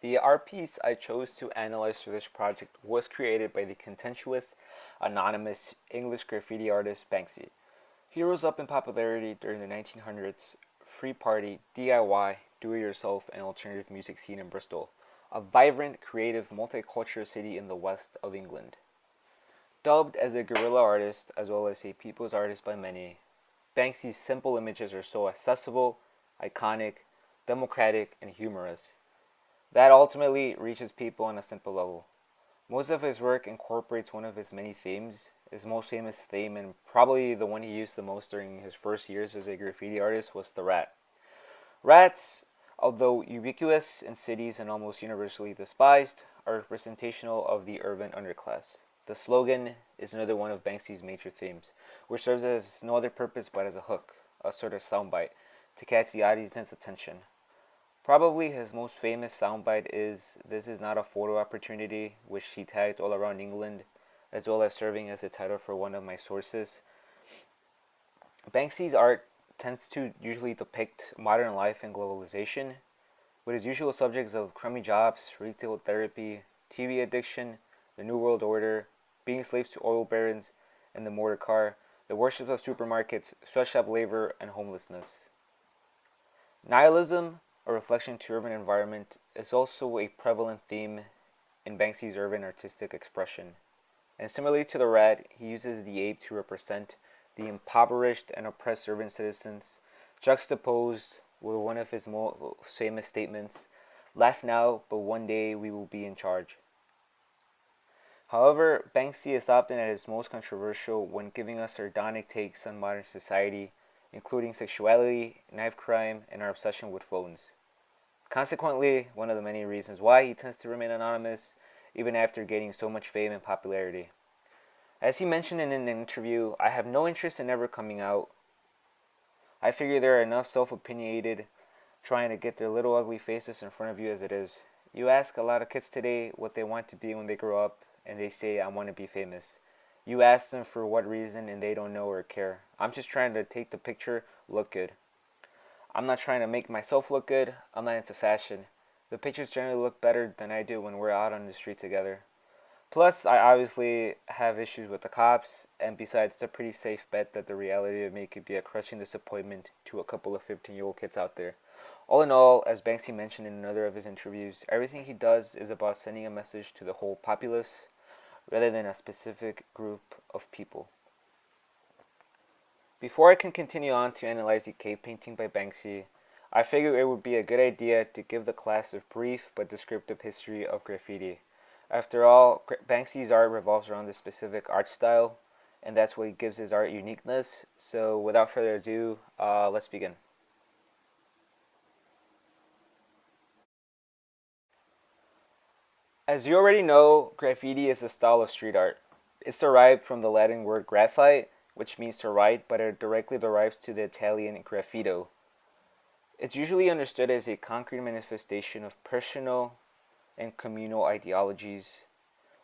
The art piece I chose to analyze for this project was created by the contentious, anonymous English graffiti artist Banksy. He rose up in popularity during the 1900s free party, DIY, do-it-yourself, and alternative music scene in Bristol, a vibrant, creative, multicultural city in the west of England. Dubbed as a guerrilla artist as well as a people's artist by many, Banksy's simple images are so accessible, iconic, democratic, and humorous that ultimately reaches people on a simple level. Most of his work incorporates one of his many themes. His most famous theme, and probably the one he used the most during his first years as a graffiti artist, was the rat. Rats, although ubiquitous in cities and almost universally despised, are representational of the urban underclass. The slogan is another one of Banksy's major themes, which serves as no other purpose but as a hook, a sort of soundbite, to catch the audience's attention. Probably his most famous soundbite is "This is not a photo opportunity," which he tagged all around England, as well as serving as the title for one of my sources. Banksy's art tends to usually depict modern life and globalization, with his usual subjects of crummy jobs, retail therapy, TV addiction, the New World Order, being slaves to oil barons and the motor car, the worship of supermarkets, sweatshop labor, and homelessness. Nihilism, a reflection to urban environment, is also a prevalent theme in Banksy's urban artistic expression. And similarly to the rat, he uses the ape to represent the impoverished and oppressed urban citizens, juxtaposed with one of his most famous statements, "Laugh now, but one day we will be in charge." However, Banksy is often at his most controversial when giving us sardonic takes on modern society, including sexuality, knife crime, and our obsession with phones. Consequently, one of the many reasons why he tends to remain anonymous, even after gaining so much fame and popularity. As he mentioned in an interview, "I have no interest in ever coming out. I figure there are enough self-opinionated trying to get their little ugly faces in front of you as it is. You ask a lot of kids today what they want to be when they grow up, and they say, 'I want to be famous.' You ask them for what reason, and they don't know or care. I'm just trying to take the picture, look good. I'm not trying to make myself look good. I'm not into fashion. The pictures generally look better than I do when we're out on the street together. Plus, I obviously have issues with the cops, and besides, it's a pretty safe bet that the reality of me could be a crushing disappointment to a couple of 15-year-old kids out there." All in all, as Banksy mentioned in another of his interviews, everything he does is about sending a message to the whole populace rather than a specific group of people. Before I can continue on to analyze the cave painting by Banksy, I figured it would be a good idea to give the class a brief but descriptive history of graffiti. After all, Banksy's art revolves around this specific art style, and that's what gives his art uniqueness. So without further ado, let's begin. As you already know, graffiti is a style of street art. It's derived from the Latin word graphite, which means to write, but it directly derives to the Italian graffito. It's usually understood as a concrete manifestation of personal and communal ideologies,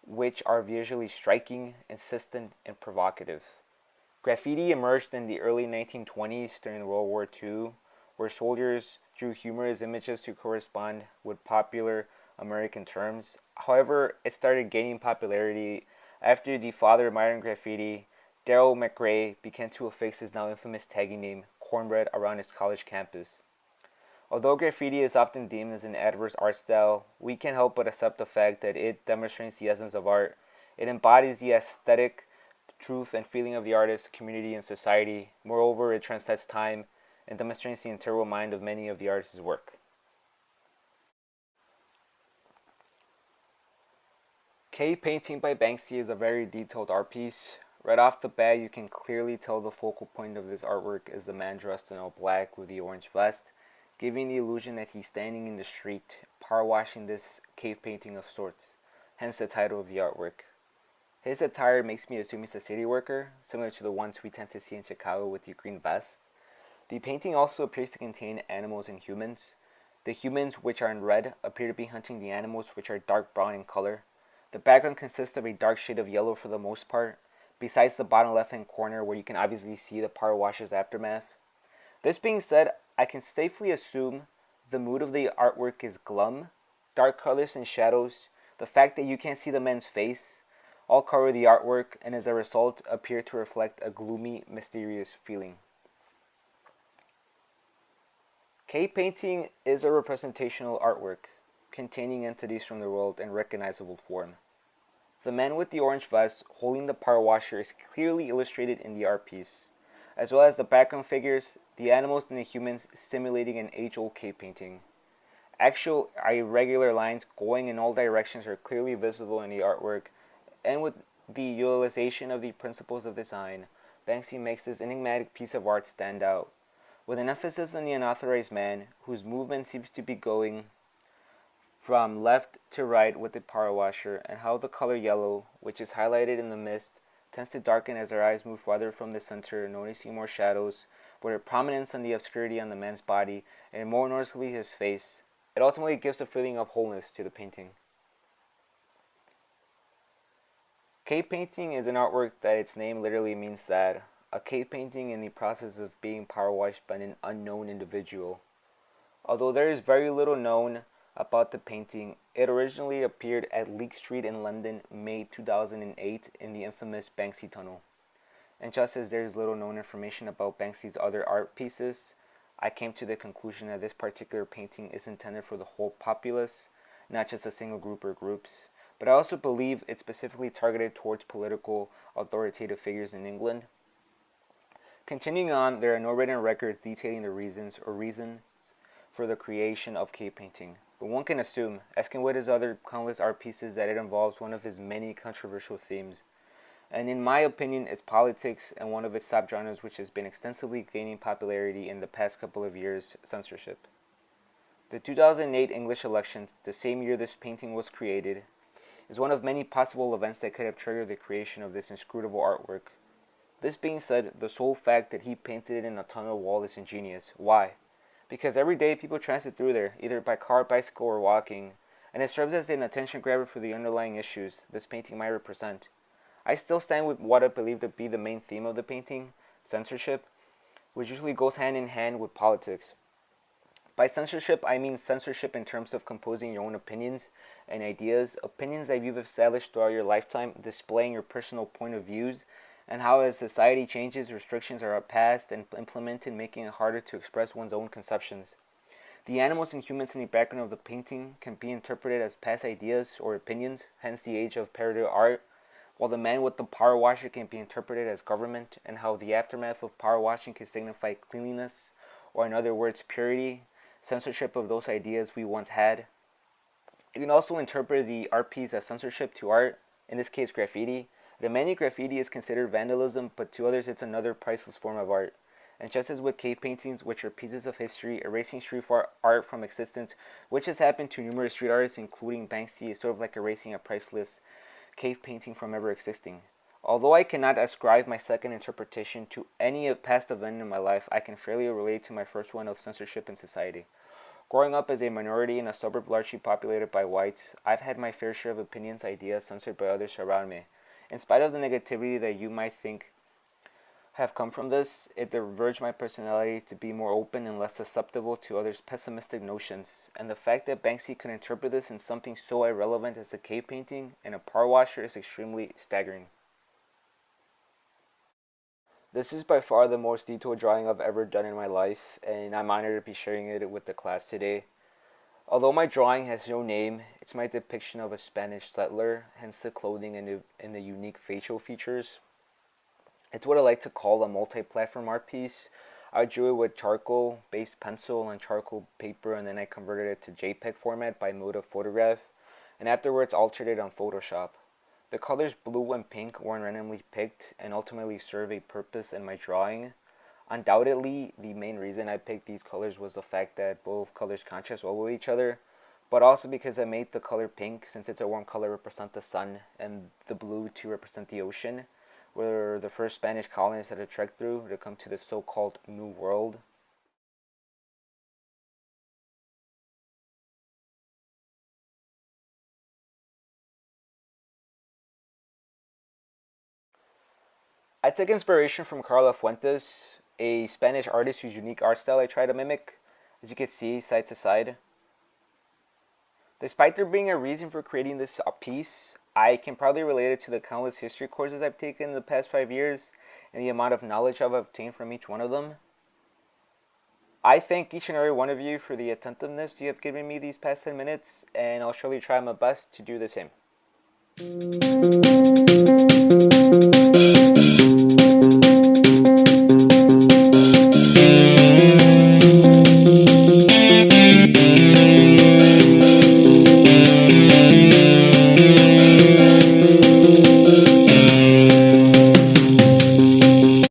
which are visually striking, insistent, and provocative. Graffiti emerged in the early 1920s during World War II, where soldiers drew humorous images to correspond with popular American terms. However, it started gaining popularity after the father of modern graffiti, Daryl McRae, began to affix his now infamous tagging name, Cornbread, around his college campus. Although graffiti is often deemed as an adverse art style, we can't help but accept the fact that it demonstrates the essence of art. It embodies the aesthetic, truth, and feeling of the artist, community, and society. Moreover, it transcends time and demonstrates the integral mind of many of the artist's work. Cave painting by Banksy is a very detailed art piece. Right off the bat, you can clearly tell the focal point of this artwork is the man dressed in all black with the orange vest, giving the illusion that he's standing in the street, power washing this cave painting of sorts, hence the title of the artwork. His attire makes me assume he's a city worker, similar to the ones we tend to see in Chicago with the green vests. The painting also appears to contain animals and humans. The humans, which are in red, appear to be hunting the animals, which are dark brown in color. The background consists of a dark shade of yellow for the most part, besides the bottom left-hand corner where you can obviously see the power wash's aftermath. This being said, I can safely assume the mood of the artwork is glum, dark colors and shadows, the fact that you can't see the man's face, all cover the artwork and as a result appear to reflect a gloomy, mysterious feeling. Cave painting is a representational artwork containing entities from the world in recognizable form. The man with the orange vest holding the power washer is clearly illustrated in the art piece, as well as the background figures, the animals and the humans simulating an age-old cave painting. Actual irregular lines going in all directions are clearly visible in the artwork, and with the utilization of the principles of design, Banksy makes this enigmatic piece of art stand out, with an emphasis on the unauthorized man, whose movement seems to be going from left to right with the power washer, and how the color yellow, which is highlighted in the mist, tends to darken as our eyes move farther from the center, noticing more shadows, with a prominence on the obscurity on the man's body, and more noticeably his face. It ultimately gives a feeling of wholeness to the painting. Cave painting is an artwork that its name literally means that a cave painting in the process of being power washed by an unknown individual. Although there is very little known about the painting, it originally appeared at Leek Street in London, May 2008, in the infamous Banksy Tunnel. And just as there is little known information about Banksy's other art pieces, I came to the conclusion that this particular painting is intended for the whole populace, not just a single group or groups. But I also believe it's specifically targeted towards political authoritative figures in England. Continuing on, there are no written records detailing the reasons for the creation of cave painting, but one can assume, as can with his other countless art pieces, that it involves one of his many controversial themes, and in my opinion, it's politics, and one of its subgenres which has been extensively gaining popularity in the past couple of years, censorship. The 2008 English elections, the same year this painting was created, is one of many possible events that could have triggered the creation of this inscrutable artwork. This being said, the sole fact that he painted it in a tunnel wall is ingenious. Why? Because every day people transit through there, either by car, bicycle, or walking, and it serves as an attention grabber for the underlying issues this painting might represent. I still stand with what I believe to be the main theme of the painting, censorship, which usually goes hand in hand with politics. By censorship, I mean censorship in terms of composing your own opinions and ideas, opinions that you've established throughout your lifetime, displaying your personal point of views, and how as society changes, restrictions are passed and implemented, making it harder to express one's own conceptions. The animals and humans in the background of the painting can be interpreted as past ideas or opinions, hence the age of parodic art, while the man with the power washer can be interpreted as government, and how the aftermath of power washing can signify cleanliness, or in other words, purity, censorship of those ideas we once had. You can also interpret the art piece as censorship to art, in this case graffiti. To many, graffiti is considered vandalism, but to others it's another priceless form of art. And just as with cave paintings, which are pieces of history, erasing street art from existence, which has happened to numerous street artists, including Banksy, is sort of like erasing a priceless cave painting from ever existing. Although I cannot ascribe my second interpretation to any past event in my life, I can fairly relate to my first one of censorship in society. Growing up as a minority in a suburb largely populated by whites, I've had my fair share of opinions, ideas censored by others around me. In spite of the negativity that you might think have come from this, it diverged my personality to be more open and less susceptible to others' pessimistic notions, and the fact that Banksy could interpret this in something so irrelevant as a cave painting and a power washer is extremely staggering. This is by far the most detailed drawing I've ever done in my life, and I'm honored to be sharing it with the class today. Although my drawing has no name, it's my depiction of a Spanish settler, hence the clothing and the unique facial features. It's what I like to call a multi-platform art piece. I drew it with charcoal-based pencil on charcoal paper, and then I converted it to JPEG format by mode of photograph, and afterwards altered it on Photoshop. The colors blue and pink weren't randomly picked and ultimately serve a purpose in my drawing. Undoubtedly, the main reason I picked these colors was the fact that both colors contrast well with each other, but also because I made the color pink, since it's a warm color, represent the sun, and the blue to represent the ocean, where the first Spanish colonists had to trek through to come to the so-called New World. I took inspiration from Carla Fuentes, a Spanish artist whose unique art style I try to mimic. As you can see, side to side, Despite there being a reason for creating this piece, I can probably relate it to the countless history courses I've taken in the past 5 years and the amount of knowledge I've obtained from each one of them. I thank each and every one of you for the attentiveness you have given me these past 10 minutes, and I'll surely try my best to do the same.